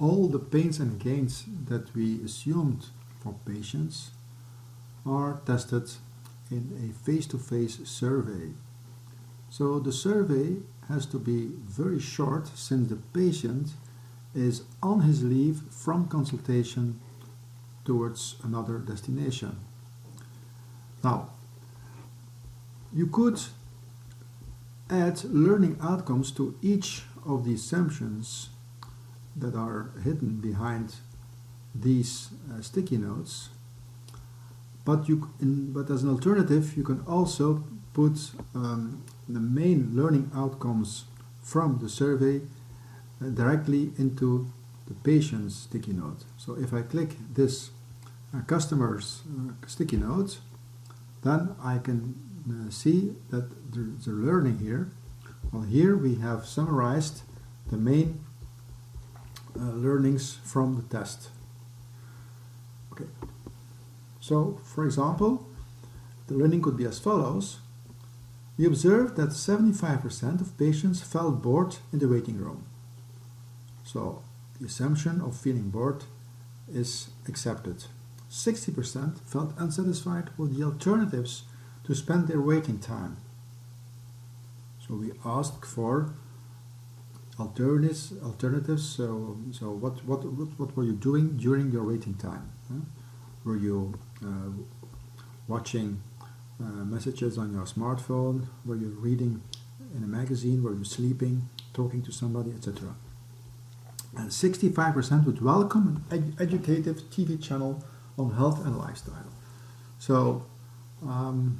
all the pains and gains that we assumed for patients are tested in a face-to-face survey. So the survey has to be very short, since the patient is on his leave from consultation towards another destination. Now, you could add learning outcomes to each of the assumptions that are hidden behind these sticky notes, but as an alternative, you can also put the main learning outcomes from the survey directly into the patient's sticky note. So if I click this customer's sticky note, then I can see that there's a learning here. Well, here we have summarized the main learnings from the test. Okay. So, for example, the learning could be as follows. We observed that 75% of patients felt bored in the waiting room. So, the assumption of feeling bored is accepted. 60% felt unsatisfied with the alternatives to spend their waiting time. So we asked for alternatives. So what were you doing during your waiting time? Were you watching messages on your smartphone? Were you reading in a magazine? Were you sleeping, talking to somebody, etc.? And 65% would welcome an educative TV channel on health and lifestyle. So you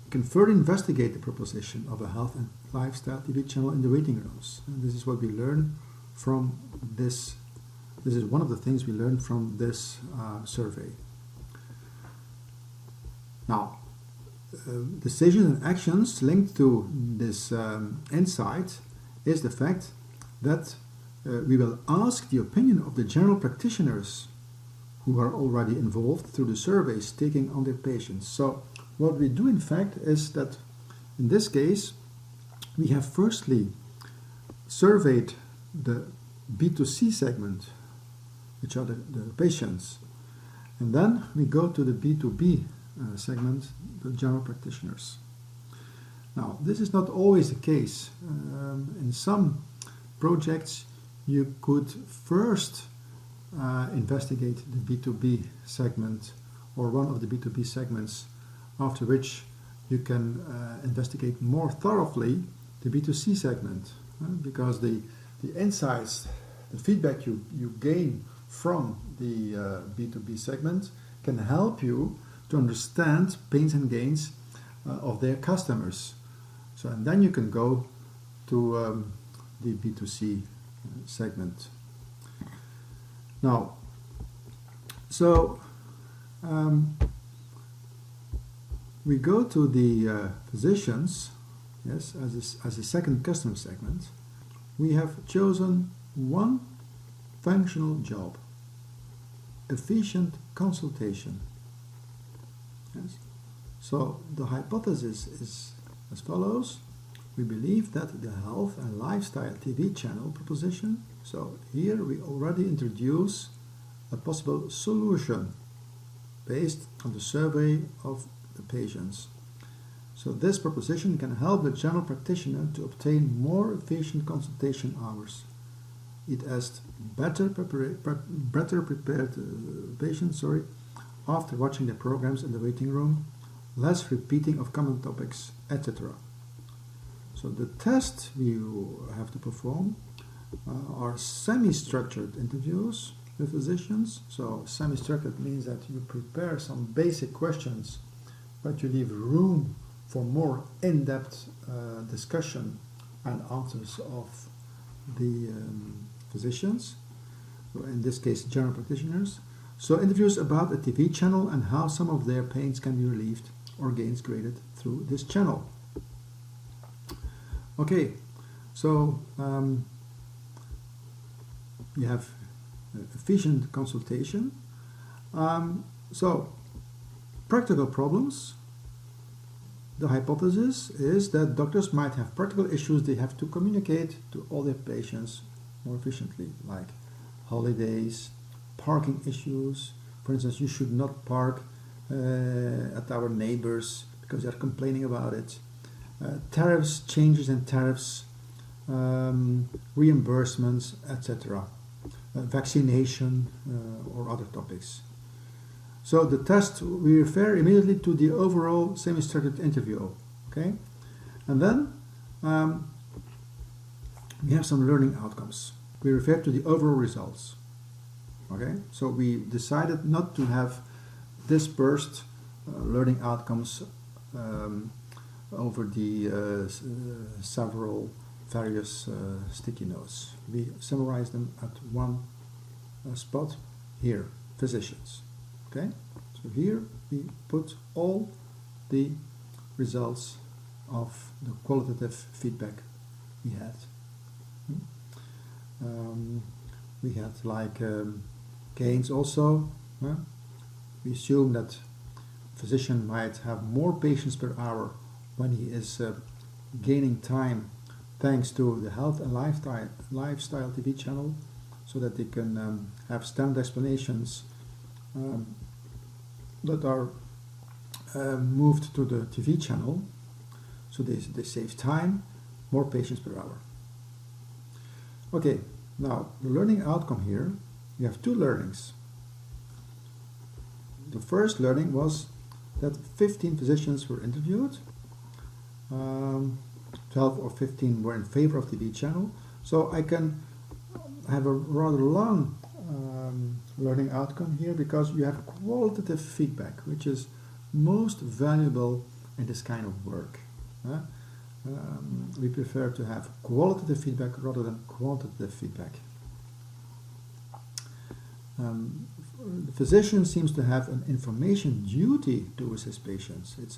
can further investigate the proposition of a health and lifestyle TV channel in the waiting rooms. And this is what we learn from this. This is one of the things we learned from this survey. Now, decisions and actions linked to this insight is the fact that we will ask the opinion of the general practitioners who are already involved through the surveys taking on their patients. So what we do in fact is that in this case we have firstly surveyed the B2C segment, which are the patients, and then we go to the B2B segment, the general practitioners. Now, this is not always the case. In some projects you could first investigate the B2B segment or one of the B2B segments, after which you can investigate more thoroughly the B2C segment, because the insights, the feedback you gain from the B2B segment can help you to understand pains and gains of their customers. So, and then you can go to the B2C segment. Now, so we go to the physicians, yes, as a second customer segment. We have chosen one functional job: efficient consultation. Yes. So the hypothesis is as follows. We believe that the health and lifestyle TV channel proposition, so here we already introduce a possible solution based on the survey of the patients. So this proposition can help the general practitioner to obtain more efficient consultation hours. It has better prepared patients after watching the programs in the waiting room, less repeating of common topics, etc. So the test you have to perform are semi-structured interviews with physicians. So semi-structured means that you prepare some basic questions, but you leave room for more in-depth discussion and answers of the physicians, so in this case general practitioners. So interviews about a TV channel and how some of their pains can be relieved or gains created through this channel. Okay, so you have efficient consultation. So practical problems. The hypothesis is that doctors might have practical issues they have to communicate to all their patients more efficiently, like holidays, parking issues. For instance, you should not park at our neighbors because they're complaining about it. Tariffs, changes in tariffs, reimbursements, etc. Vaccination or other topics. So the test, we refer immediately to the overall semi-structured interview, okay? And then we have some learning outcomes. We refer to the overall results, okay? So we decided not to have dispersed learning outcomes over the several various sticky notes. We summarize them at one spot here, physicians. Okay, so here we put all the results of the qualitative feedback we had. We had like gains also. We assume that physician might have more patients per hour when he is gaining time thanks to the health and lifestyle TV channel, so that they can have standard explanations that are moved to the TV channel, so they save time, more patients per hour. Okay, now the learning outcome here, we have two learnings. The first learning was that 15 physicians were interviewed, 12 or 15 were in favor of TV channel, so I can have a rather long learning outcome here, because you have qualitative feedback, which is most valuable in this kind of work. We prefer to have qualitative feedback rather than quantitative feedback. The physician seems to have an information duty towards his patients. It's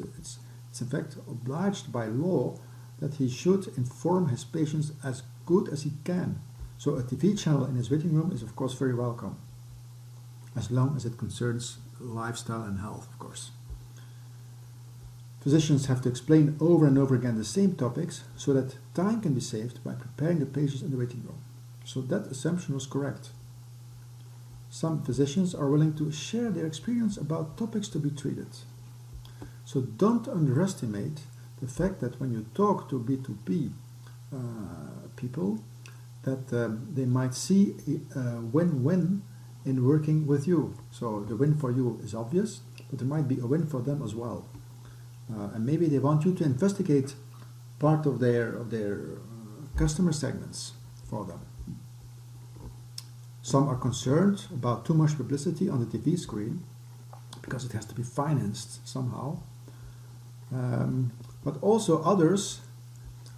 in fact obliged by law that he should inform his patients as good as he can. So a TV channel in his waiting room is of course very welcome, as long as it concerns lifestyle and health, of course. Physicians have to explain over and over again the same topics so that time can be saved by preparing the patients in the waiting room. So that assumption was correct. Some physicians are willing to share their experience about topics to be treated. So don't underestimate the fact that when you talk to B2B people, that they might see a win-win in working with you. So the win for you is obvious, but there might be a win for them as well. And maybe they want you to investigate part of their customer segments for them. Some are concerned about too much publicity on the TV screen because it has to be financed somehow. But also others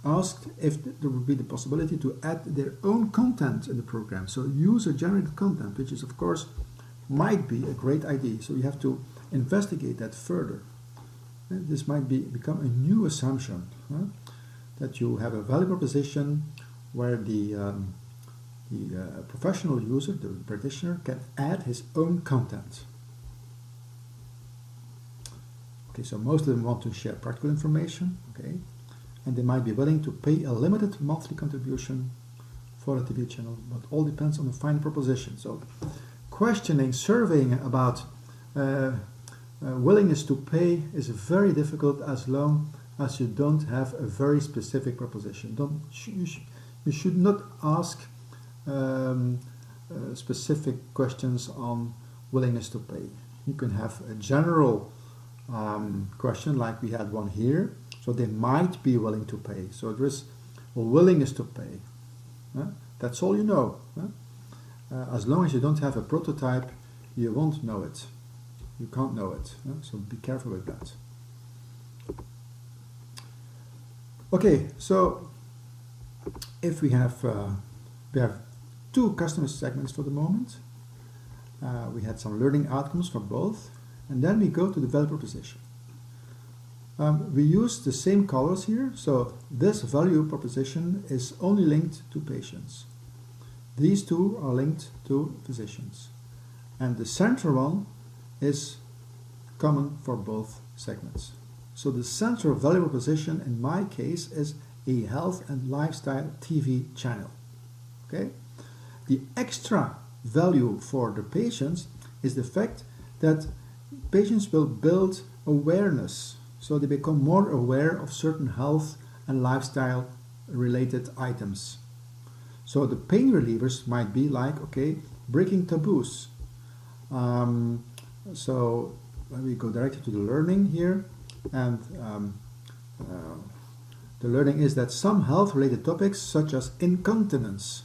asked if there would be the possibility to add their own content in the program. So user-generated content, which is of course might be a great idea. So you have to investigate that further. This might become a new assumption, that you have a value proposition where the professional user, the practitioner, can add his own content. Okay, so most of them want to share practical information, okay, and they might be willing to pay a limited monthly contribution for a TV channel, but all depends on the final proposition. So questioning, surveying about willingness to pay is very difficult as long as you don't have a very specific proposition. You should not ask specific questions on willingness to pay. You can have a general question like we had one here. So they might be willing to pay. So there is a willingness to pay. That's all you know. As long as you don't have a prototype, you won't know it. You can't know it. So be careful with that. Okay, so if we have two customer segments for the moment. We had some learning outcomes for both, and then we go to the value proposition. We use the same colors here, so this value proposition is only linked to patients. These two are linked to physicians. And the central one is common for both segments. So the central value proposition in my case is a health and lifestyle TV channel. Okay? The extra value for the patients is the fact that patients will build awareness, so they become more aware of certain health and lifestyle related items. So the pain relievers might be like, okay, breaking taboos. So let me go directly to the learning here, and the learning is that some health-related topics such as incontinence,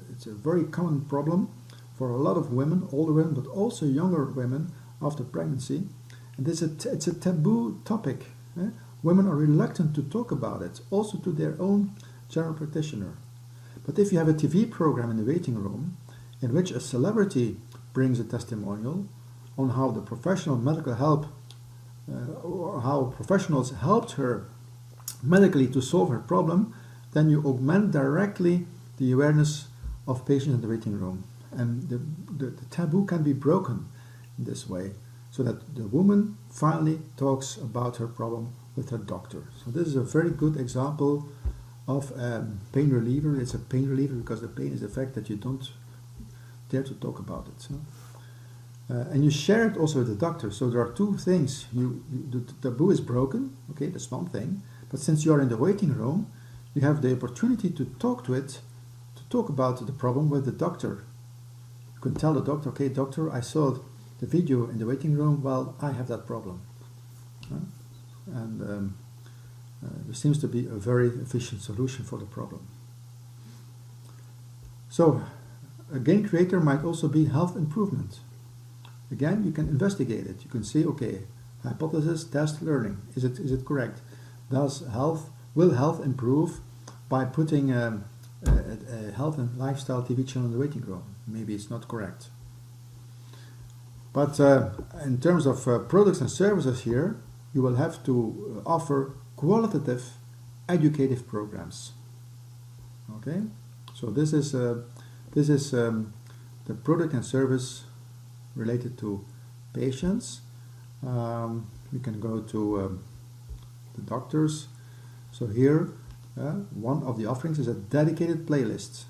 it's a very common problem for a lot of women, older women, but also younger women after pregnancy. And it's a taboo topic. Women are reluctant to talk about it, also to their own general practitioner. But if you have a TV program in the waiting room in which a celebrity brings a testimonial on how the professional medical help, or how professionals helped her medically to solve her problem, then you augment directly the awareness of patients in the waiting room. And the taboo can be broken in this way, so that the woman finally talks about her problem with her doctor. So this is a very good example of a pain reliever. It's a pain reliever because the pain is the fact that you don't dare to talk about it. And you share it also with the doctor. So there are two things. The taboo is broken, okay, that's one thing. But since you are in the waiting room, you have the opportunity to talk about the problem with the doctor. You can tell the doctor, okay, doctor, I saw the video in the waiting room, well, I have that problem. And there seems to be a very efficient solution for the problem. So, a gain creator might also be health improvement. Again, you can investigate it. You can say, okay, hypothesis, test, learning. Is it correct? Will health improve by putting a health and lifestyle TV channel in the waiting room? Maybe it's not correct. But in terms of products and services here, you will have to offer qualitative, educative programs. Okay, so this is the product and service related to patients. We can go to the doctors. So here, one of the offerings is a dedicated playlist.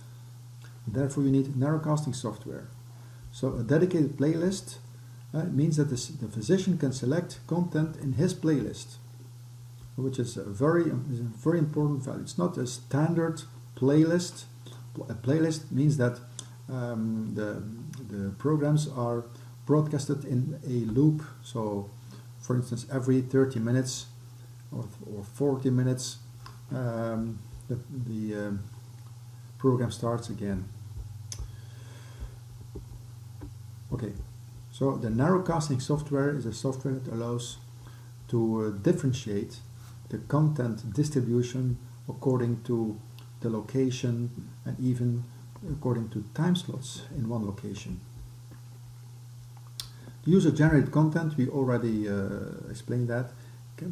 Therefore, you need narrowcasting software. So a dedicated playlist means that the physician can select content in his playlist, which is a very important value. It's not a standard playlist. A playlist means that the programs are broadcasted in a loop. So, for instance, every 30 minutes or 40 minutes, the program starts again. Okay, so the narrowcasting software is a software that allows to differentiate the content distribution according to the location and even according to time slots in one location. The user-generated content, we already explained that,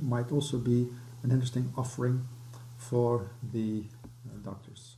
might also be an interesting offering for the doctors.